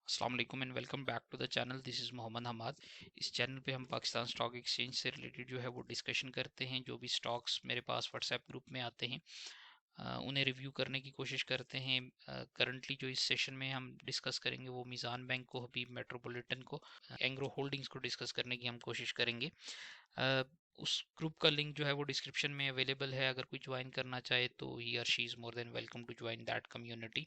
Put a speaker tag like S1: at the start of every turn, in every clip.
S1: अस्सलाम वालेकुम and welcome back to the channel. This is Mohammad Hamad. इस चैनल पे हम पाकिस्तान स्टॉक एक्सचेंज से रिलेटेड जो है वो डिस्कशन करते हैं। जो भी स्टॉक्स मेरे पास व्हाट्सएप ग्रुप में आते हैं उन्हें रिव्यू करने की कोशिश करते हैं। करंटली जो इस सेशन में हम डिस्कस करेंगे वो मीज़ान बैंक को, हबीब मेट्रोपॉलिटन को, एंग्रो होल्डिंग्स को डिस्कस करने की हम कोशिश करेंगे। अ, उस ग्रुप का लिंक जो है वो डिस्क्रिप्शन में अवेलेबल है। अगर कोई ज्वाइन करना चाहे तो ही और she is more than welcome to join that community.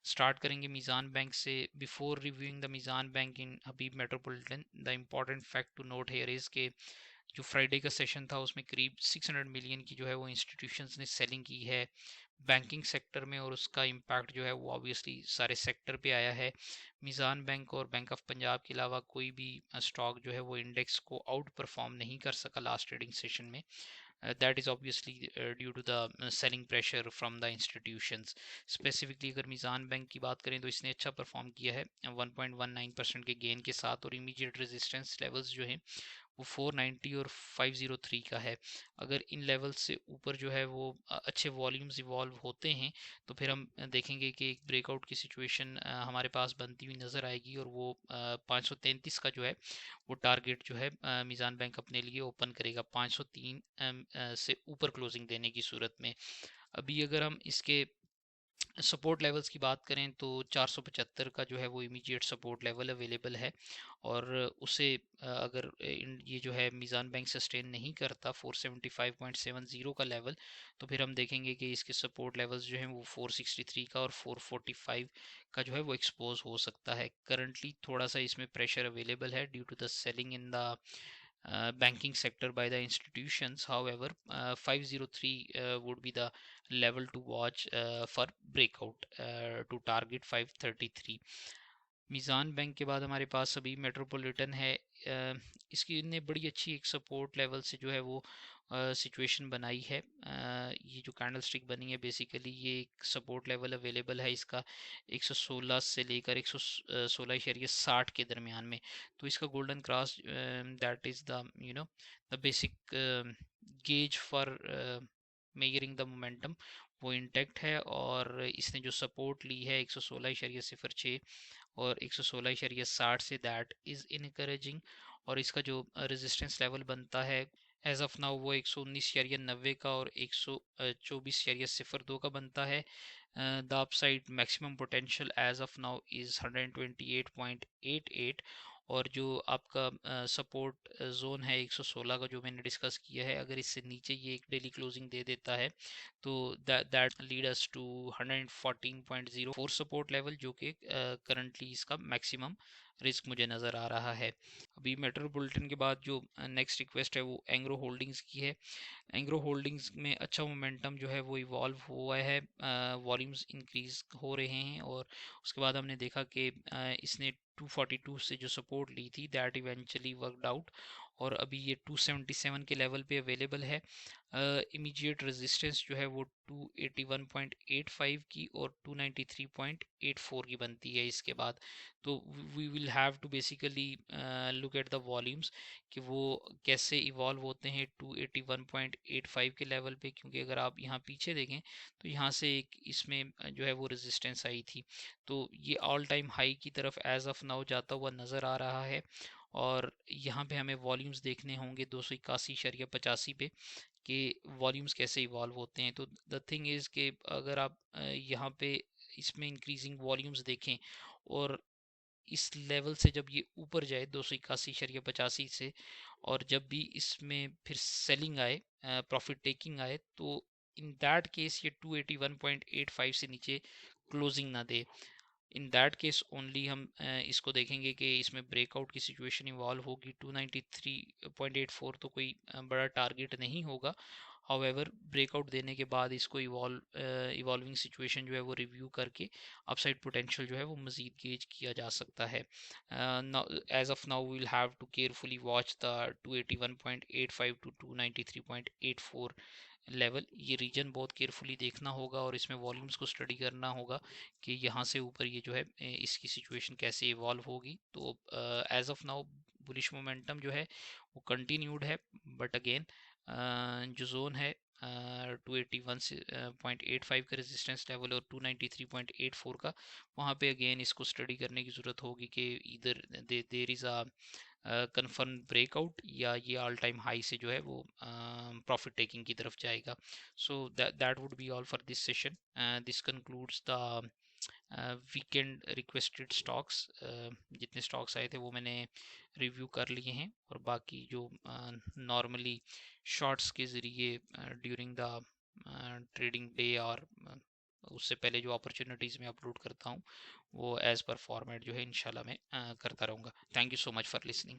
S1: Start करेंगे मीज़ान बैंक से। Before reviewing the Meezan Bank in Habib Metropolitan, the important fact to note here is के जो फ्राइडे का सेशन था उसमें करीब 600 मिलियन की जो है वो इंस्टीट्यूशंस ने सेलिंग की है बैंकिंग सेक्टर में, और उसका इम्पैक्ट जो है वो ऑब्वियसली सारे सेक्टर पे आया है। मीज़ान बैंक और बैंक ऑफ पंजाब के अलावा कोई भी स्टॉक जो है वो इंडेक्स को आउट परफॉर्म नहीं कर सका लास्ट ट्रेडिंग सेशन में। That is obviously due to the selling pressure from the institutions. Specifically अगर मीज़ान बैंक की बात करें तो इसने अच्छा परफॉर्म किया है 1.19% के गेन के साथ, और इमीडिएट रेजिस्टेंस लेवल्स जो हैं वो 490 और 503 का है। अगर इन लेवल से ऊपर जो है वो अच्छे वॉल्यूम्स इवॉल्व होते हैं तो फिर हम देखेंगे कि एक ब्रेकआउट की सिचुएशन हमारे पास बनती हुई नज़र आएगी, और वो 533 का जो है वो टारगेट जो है मीज़ान बैंक अपने लिए ओपन करेगा 503 से ऊपर क्लोजिंग देने की सूरत में। अभी अगर हम इसके सपोर्ट लेवल्स की बात करें तो 475 का जो है वो इमीडिएट सपोर्ट लेवल अवेलेबल है, और उसे अगर ये जो है मीज़ान बैंक सस्टेन नहीं करता 475.70 का लेवल, तो फिर हम देखेंगे कि इसके सपोर्ट लेवल्स जो हैं वो 463 का और 445 का जो है वो एक्सपोज हो सकता है। करंटली थोड़ा सा इसमें प्रेशर अवेलेबल है due to the selling in the banking sector by the institutions. However, 503 would be the level to watch for breakout to target 533. Meezaan bank के बाद हमारे पास अभी मेट्रोपॉलिटन है। इसकी ने बड़ी अच्छी एक सपोर्ट लेवल से जो है वो सिचुएशन बनाई है। ये जो कैंडल स्टिक बनी है बेसिकली ये एक सपोर्ट लेवल अवेलेबल है इसका 116 से लेकर 116.60 के दरमियान में। तो इसका golden cross that is the the basic gauge for measuring the momentum वो इंटेक्ट है, और इसने जो सपोर्ट ली है 116.06 और 116.60 से दैट इज़ इनकरेजिंग। और इसका जो रेजिस्टेंस लेवल बनता है एज ऑफ नाउ वो 119.90 का और 124.02 का बनता है। The upside maximum potential as of now is 128.88, और जो आपका सपोर्ट जोन है 116 का जो मैंने डिस्कस किया है, अगर इससे नीचे ये एक डेली क्लोजिंग दे देता है तो that lead us to 114.04 support level, जो कि करंटली इसका मैक्सिमम रिस्क मुझे नज़र आ रहा है। अभी मेट्रो बुलेटिन के बाद जो नेक्स्ट रिक्वेस्ट है वो एंग्रो होल्डिंग्स की है। एंग्रो होल्डिंग्स में अच्छा मोमेंटम जो है वो इवॉल्व हुआ है, वॉल्यूम्स इंक्रीज हो रहे हैं, और उसके बाद हमने देखा कि इसने 242 से जो सपोर्ट ली थी दैट इवेंचुअली वर्कड आउट, और अभी ये 277 के लेवल पे अवेलेबल है। इमीडिएट रेजिस्टेंस जो है वो 281.85 की और 293.84 की बनती है इसके बाद। तो we will have to basically look at the volumes कि वो कैसे इवॉल्व होते हैं 281.85 के लेवल पे, क्योंकि अगर आप यहाँ पीछे देखें तो यहाँ से एक इसमें जो है वो रेजिस्टेंस आई थी, तो ये ऑल टाइम हाई की तरफ एज ऑफ नाउ जाता हुआ नज़र आ रहा है। और यहाँ पे हमें वॉल्यूम्स देखने होंगे 281.85 पे कि वॉल्यूम्स कैसे इवॉल्व होते हैं। तो द थिंग इज़ कि अगर आप यहाँ पे इसमें इंक्रीजिंग वॉल्यूम्स देखें, और इस लेवल से जब ये ऊपर जाए 281.85 से, और जब भी इसमें फिर सेलिंग आए, प्रॉफिट टेकिंग आए, तो इन दैट केस ये 281.85 से नीचे क्लोजिंग ना दे। इन दैट केस ओनली हम इसको देखेंगे कि इसमें ब्रेकआउट की सिचुएशन इवॉल्व होगी। 293.84 तो कोई बड़ा टारगेट नहीं होगा। हाउएवर ब्रेकआउट देने के बाद इसको इवॉल्विंग सिचुएशन जो है वो रिव्यू करके अपसाइड पोटेंशियल जो है वो मज़ीद गेज किया जा सकता है। As of now will have to carefully watch the 281.85 to 293.84 level. ये रीजन बहुत केयरफुली देखना होगा, और इसमें वॉल्यूम्स को स्टडी करना होगा कि यहाँ से ऊपर ये जो है इसकी सिचुएशन कैसे इवॉल्व होगी। तो as of now bullish momentum जो है वो कंटिन्यूड है, बट अगेन जो जोन है 281.85 का रेजिस्टेंस लेवल और 293.84 का, वहाँ पे अगेन इसको स्टडी करने की ज़रूरत होगी कि इधर there is a confirm breakout या ये ऑल टाइम हाई से जो है वो प्रॉफिट टेकिंग की तरफ जाएगा. So that would be all for this session. This concludes the weekend requested stocks. जितने स्टॉक्स आए थे वो मैंने रिव्यू कर लिए हैं, और बाकी जो नॉर्मली शॉर्ट्स के ज़रिए ड्यूरिंग द ट्रेडिंग डे और उससे पहले जो अपॉर्चुनिटीज़ मैं अपलोड करता हूँ वो एज़ पर फॉर्मेट जो है इंशाल्लाह मैं करता रहूँगा. Thank you so much for listening.